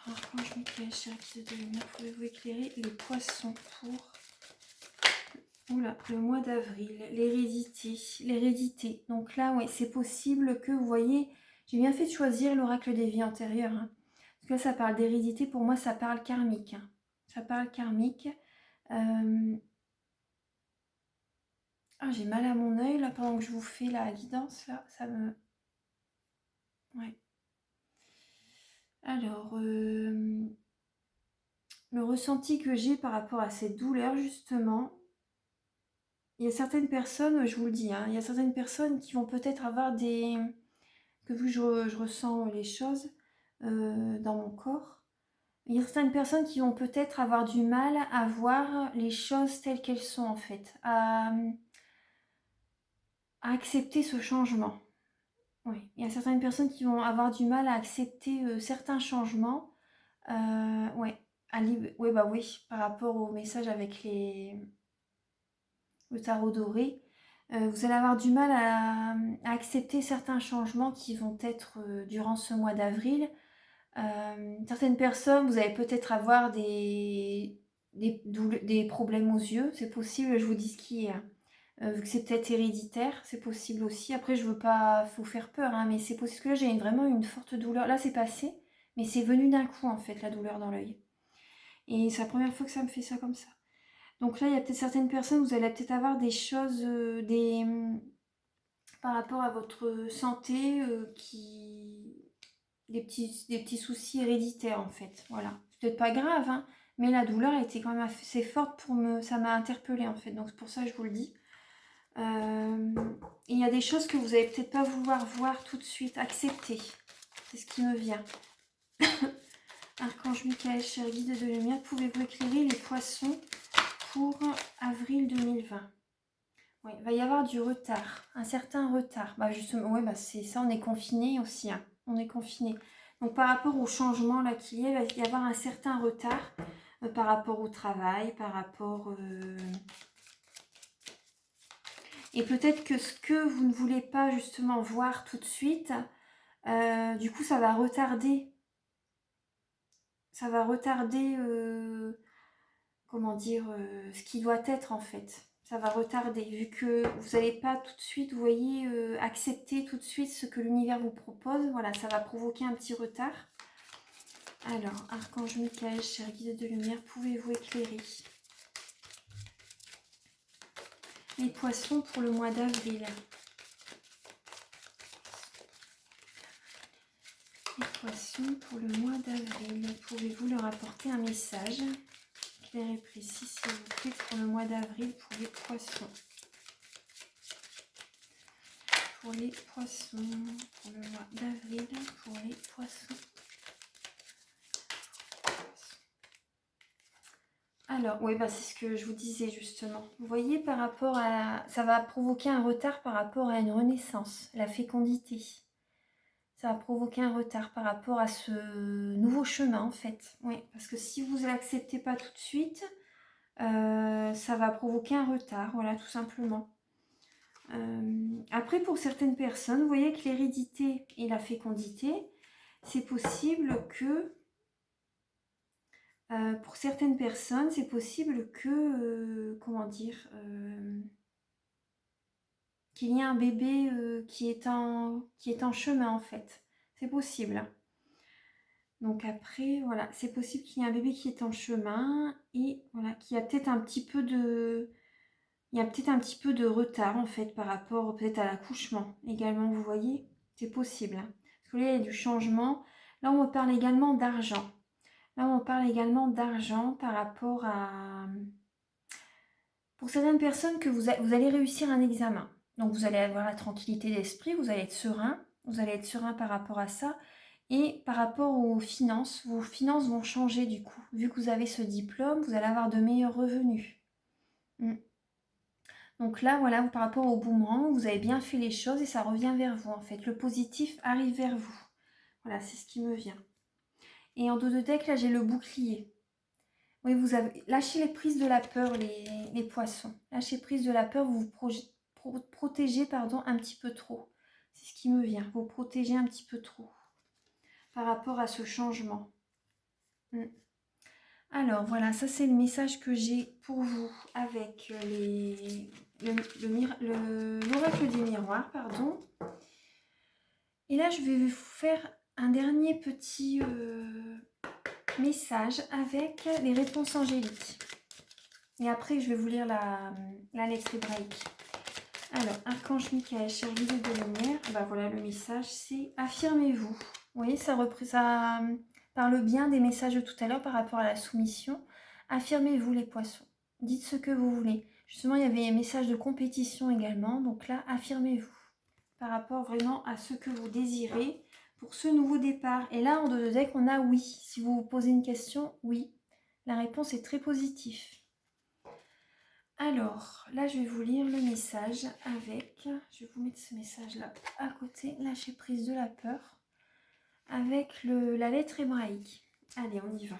Archange Michael, cher guide de lumière, pouvez-vous éclairer les poissons pour le mois d'avril, l'hérédité. Donc là, oui, c'est possible que, vous voyez, j'ai bien fait de choisir l'oracle des vies antérieures. Hein, parce que là, ça parle d'hérédité, pour moi, ça parle karmique. Hein, ça parle karmique. Ah, j'ai mal à mon œil, là, pendant que je vous fais la guidance, là, ça me... Ouais. Alors, le ressenti que j'ai par rapport à cette douleur, justement, il y a certaines personnes, je vous le dis, hein, il y a certaines personnes qui vont peut-être avoir des... que vu que je ressens les choses dans mon corps, il y a certaines personnes qui vont peut-être avoir du mal à voir les choses telles qu'elles sont, en fait, à accepter ce changement. Oui, il y a certaines personnes qui vont avoir du mal à accepter certains changements. Ouais, ouais, bah oui, par rapport au message avec le tarot doré, vous allez avoir du mal à accepter certains changements qui vont être durant ce mois d'avril. Certaines personnes, vous allez peut-être avoir des problèmes aux yeux, c'est possible, je vous dis ce qui est. Hein. Vu que c'est peut-être héréditaire, c'est possible aussi. Après, je veux pas vous faire peur, hein, mais c'est possible que là, j'ai vraiment une forte douleur. Là, c'est passé, mais c'est venu d'un coup, en fait, la douleur dans l'œil. Et c'est la première fois que ça me fait ça comme ça. Donc là, il y a peut-être certaines personnes, vous allez peut-être avoir des choses, par rapport à votre santé, des petits soucis héréditaires, en fait. Voilà. C'est peut-être pas grave, hein, mais la douleur a été quand même assez forte ça m'a interpellée, en fait. Donc c'est pour ça que je vous le dis. Il y a des choses que vous n'allez peut-être pas vouloir voir tout de suite, accepter. C'est ce qui me vient. Archange Michael, cher guide de lumière, pouvez-vous éclairer les poissons pour avril 2020? Oui, il va y avoir du retard, un certain retard. Bah justement, ouais, bah c'est ça, on est confiné aussi. Hein. On est confiné. Donc par rapport au changement là qu'il y a, il va y avoir un certain retard par rapport au travail, par rapport... Et peut-être que ce que vous ne voulez pas justement voir tout de suite, du coup ça va retarder. Ça va retarder, comment dire, ce qui doit être en fait. Ça va retarder, vu que vous n'allez pas tout de suite, vous voyez, accepter tout de suite ce que l'univers vous propose. Voilà, ça va provoquer un petit retard. Alors, Archange Michael, cher guide de lumière, pouvez-vous éclairer les poissons pour le mois d'avril? Les poissons pour le mois d'avril, pouvez-vous leur apporter un message clair et précis, s'il vous plaît, pour le mois d'avril, pour les poissons? Pour les poissons, pour le mois d'avril, pour les poissons. Alors, oui, bah, c'est ce que je vous disais justement. Vous voyez, par rapport à... Ça va provoquer un retard par rapport à une renaissance, la fécondité. Ça va provoquer un retard par rapport à ce nouveau chemin, en fait. Oui, parce que si vous ne l'acceptez pas tout de suite, ça va provoquer un retard, voilà, tout simplement. Après, pour certaines personnes, vous voyez que l'hérédité et la fécondité, c'est possible que... pour certaines personnes, c'est possible que, comment dire, qu'il y ait un bébé qui est en chemin en fait. C'est possible. Donc après, voilà, c'est possible qu'il y ait un bébé qui est en chemin et voilà, qu'il y a peut-être un petit peu de... Il y a peut-être un petit peu de retard en fait par rapport peut-être à l'accouchement également, vous voyez. C'est possible. Hein. Parce que là, il y a du changement. Là, on me parle également d'argent. Là, on parle également d'argent par rapport à... Pour certaines personnes, que vous allez réussir un examen. Donc, vous allez avoir la tranquillité d'esprit, vous allez être serein. Vous allez être serein par rapport à ça. Et par rapport aux finances, vos finances vont changer du coup. Vu que vous avez ce diplôme, vous allez avoir de meilleurs revenus. Donc là, voilà, par rapport au boomerang, vous avez bien fait les choses et ça revient vers vous en fait. Le positif arrive vers vous. Voilà, c'est ce qui me vient. Et en dos de deck, là, j'ai le bouclier. Oui, vous avez lâché les prises de la peur, les poissons. Lâchez prise de la peur, vous vous protégez pardon, un petit peu trop. C'est ce qui me vient. Vous protégez un petit peu trop par rapport à ce changement. Mm. Alors voilà, ça c'est le message que j'ai pour vous avec l'oracle du miroir, pardon. Et là, je vais vous faire un dernier petit message avec les réponses angéliques. Et après, je vais vous lire la lettre hébraïque. Alors, Archange Michael, cher guide de lumière, bah voilà, le message, c'est affirmez-vous. Vous voyez, ça parle bien des messages de tout à l'heure par rapport à la soumission. Affirmez-vous les poissons. Dites ce que vous voulez. Justement, il y avait un message de compétition également. Donc là, affirmez-vous par rapport vraiment à ce que vous désirez pour ce nouveau départ. Et là, en dos de deck, on a oui. Si vous vous posez une question, oui. La réponse est très positive. Alors, là, je vais vous lire le message avec... Je vais vous mettre ce message-là à côté. Lâcher prise de la peur. Avec la lettre hébraïque. Allez, on y va.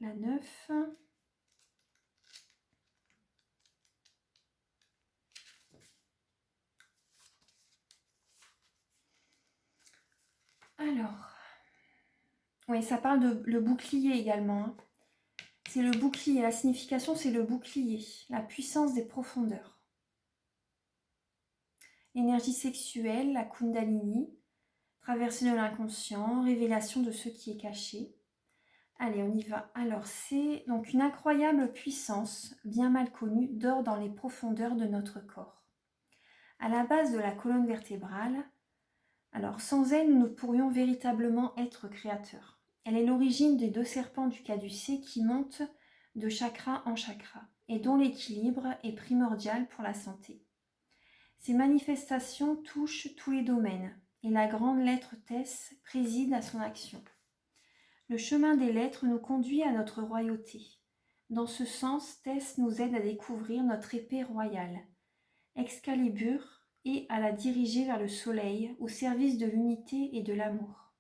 La 9. Alors... Oui, ça parle de le bouclier également. Hein. C'est le bouclier. La signification, c'est le bouclier. La puissance des profondeurs. L'énergie sexuelle, la kundalini. Traversée de l'inconscient. Révélation de ce qui est caché. Allez, on y va. Alors, c'est donc une incroyable puissance, bien mal connue, dort dans les profondeurs de notre corps. À la base de la colonne vertébrale, alors sans elle, nous ne pourrions véritablement être créateurs. Elle est l'origine des 2 serpents du caducée qui montent de chakra en chakra et dont l'équilibre est primordial pour la santé. Ces manifestations touchent tous les domaines et la grande lettre Tess préside à son action. Le chemin des lettres nous conduit à notre royauté. Dans ce sens, Tess nous aide à découvrir notre épée royale, Excalibur, et à la diriger vers le soleil, au service de l'unité et de l'amour.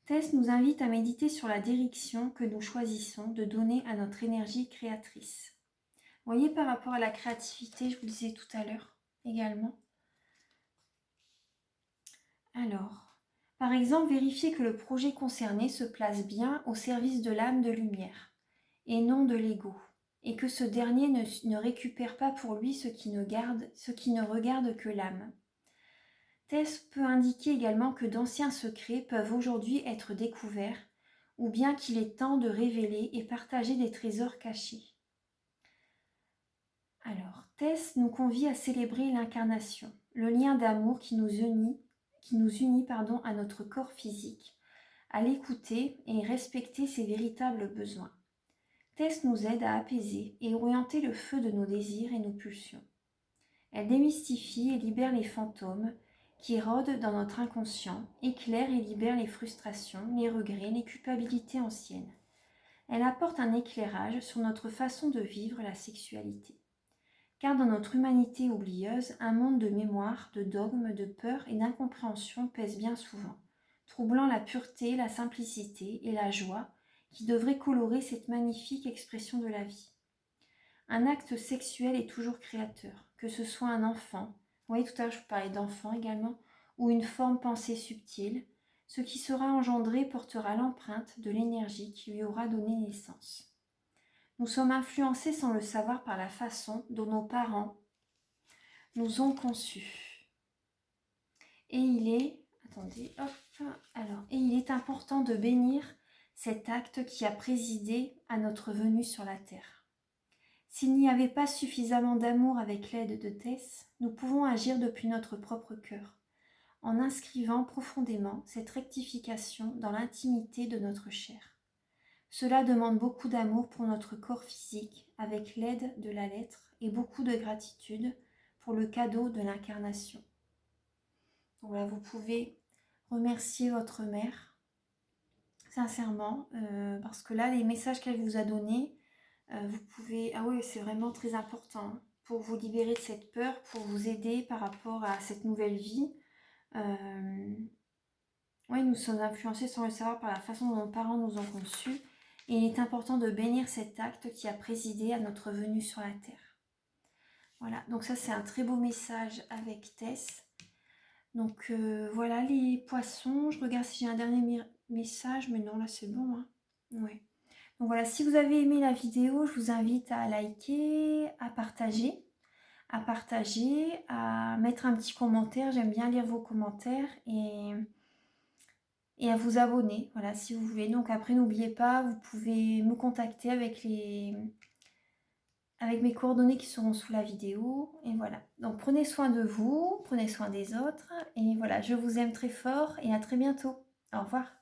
Tess nous invite à méditer sur la direction que nous choisissons de donner à notre énergie créatrice. Vous voyez, par rapport à la créativité, je vous le disais tout à l'heure également. Alors, par exemple, vérifiez que le projet concerné se place bien au service de l'âme de lumière et non de l'ego, et que ce dernier ne récupère pas pour lui ce qui ne regarde que l'âme. Tess peut indiquer également que d'anciens secrets peuvent aujourd'hui être découverts, ou bien qu'il est temps de révéler et partager des trésors cachés. Alors, Tess nous convie à célébrer l'incarnation, le lien d'amour qui nous unit à notre corps physique, à l'écouter et respecter ses véritables besoins. Tess nous aide à apaiser et orienter le feu de nos désirs et nos pulsions. Elle démystifie et libère les fantômes qui rôdent dans notre inconscient, éclaire et libère les frustrations, les regrets, les culpabilités anciennes. Elle apporte un éclairage sur notre façon de vivre la sexualité. Car dans notre humanité oublieuse, un monde de mémoire, de dogmes, de peur et d'incompréhension pèse bien souvent, troublant la pureté, la simplicité et la joie qui devraient colorer cette magnifique expression de la vie. Un acte sexuel est toujours créateur, que ce soit un enfant, vous voyez tout à l'heure je vous parlais d'enfant également, ou une forme pensée subtile, ce qui sera engendré portera l'empreinte de l'énergie qui lui aura donné naissance. Nous sommes influencés sans le savoir par la façon dont nos parents nous ont conçus. Et il est important de bénir cet acte qui a présidé à notre venue sur la terre. S'il n'y avait pas suffisamment d'amour avec l'aide de Tess, nous pouvons agir depuis notre propre cœur, en inscrivant profondément cette rectification dans l'intimité de notre chair. Cela demande beaucoup d'amour pour notre corps physique avec l'aide de la lettre et beaucoup de gratitude pour le cadeau de l'incarnation. Donc là, vous pouvez remercier votre mère, sincèrement, parce que là, les messages qu'elle vous a donnés, vous pouvez... Ah oui, c'est vraiment très important hein, pour vous libérer de cette peur, pour vous aider par rapport à cette nouvelle vie. Oui, nous sommes influencés sans le savoir par la façon dont nos parents nous ont conçus. Et il est important de bénir cet acte qui a présidé à notre venue sur la terre. Voilà, donc ça c'est un très beau message avec Tess. Donc voilà les poissons. Je regarde si j'ai un dernier message, mais non, là c'est bon, hein. Ouais. Donc voilà, si vous avez aimé la vidéo, je vous invite à liker, à partager, à mettre un petit commentaire. J'aime bien lire vos commentaires et à vous abonner, voilà, si vous voulez. Donc après, n'oubliez pas, vous pouvez me contacter avec mes coordonnées qui seront sous la vidéo. Et voilà. Donc prenez soin de vous, prenez soin des autres. Et voilà, je vous aime très fort et à très bientôt. Au revoir.